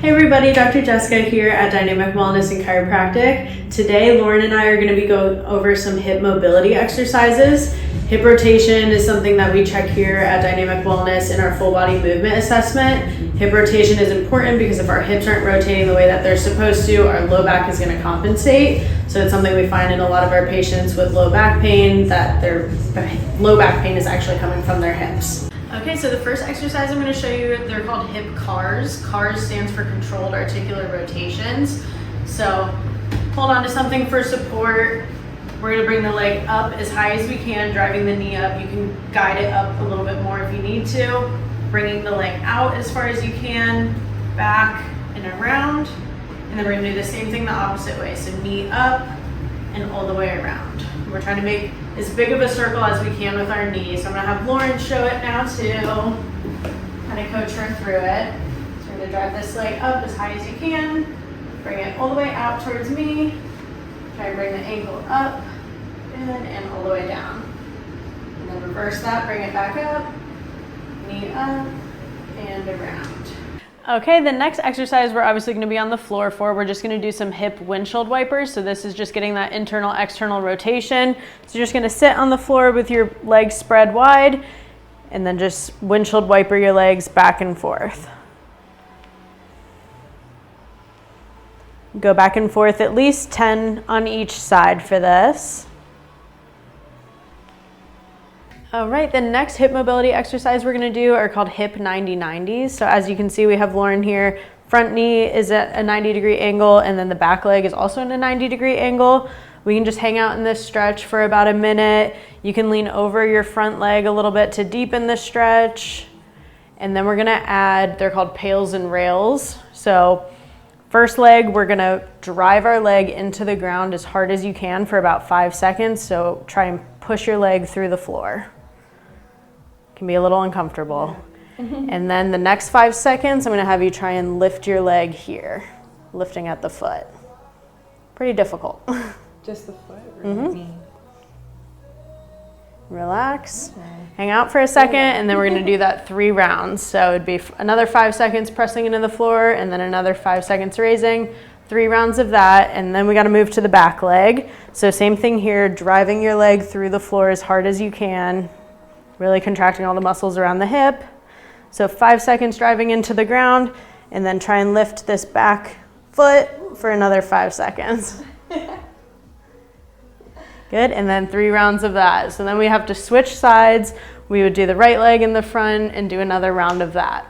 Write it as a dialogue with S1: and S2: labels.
S1: Hey everybody, Dr. Jessica here at Dynamic Wellness and Chiropractic. Today, Lauren and I are going to be going over some hip mobility exercises. Hip rotation is something that we check here at Dynamic Wellness in our full body movement assessment. Hip rotation is important because if our hips aren't rotating the way that they're supposed to, our low back is going to compensate. So it's something we find in a lot of our patients with low back pain, that their low back pain is actually coming from their hips. Okay, so the first exercise I'm going to show you, they're called hip CARs. CARs stands for controlled articular rotations. So hold on to something for support. We're going to bring the leg up as high as we can, driving the knee up. You can guide it up a little bit more if you need to. Bringing the leg out as far as you can, back and around. And then we're going to do the same thing the opposite way. So knee up and all the way around. We're trying to make as big of a circle as we can with our knees. So I'm going to have Lauren show it now too. Kind of coach her through it. So we're going to drive this leg up as high as you can. Bring it all the way out towards me. Try and bring the ankle up and all the way down. And then reverse that, bring it back up, knee up and around. Okay, the next exercise we're obviously going to be on the floor for. We're just going to do some hip windshield wipers. So this is just getting that internal external rotation. So you're just going to sit on the floor with your legs spread wide and then just windshield wiper your legs back and forth. Go back and forth at least 10 on each side for this. All right, the next hip mobility exercise we're gonna do are called hip 90-90s. So as you can see, we have Lauren here. Front knee is at a 90-degree angle, and then the back leg is also in a 90-degree angle. We can just hang out in this stretch for about a minute. You can lean over your front leg a little bit to deepen the stretch. And then we're gonna add, they're called pails and rails. So first leg, we're gonna drive our leg into the ground as hard as you can for about 5 seconds. So try and push your leg through the floor. Can be a little uncomfortable. And then the next 5 seconds, I'm gonna have you try and lift your leg here, lifting at the foot. Pretty difficult.
S2: Just the foot? Or
S1: Relax, hang out for a second, and then we're gonna do that 3 rounds. So it'd be another 5 seconds pressing into the floor, and then another 5 seconds raising, 3 rounds of that, and then we gotta move to the back leg. So same thing here, driving your leg through the floor as hard as you can, really contracting all the muscles around the hip. So 5 seconds driving into the ground, and then try and lift this back foot for another 5 seconds. Good, and then 3 rounds of that. So then we have to switch sides. We would do the right leg in the front and do another round of that.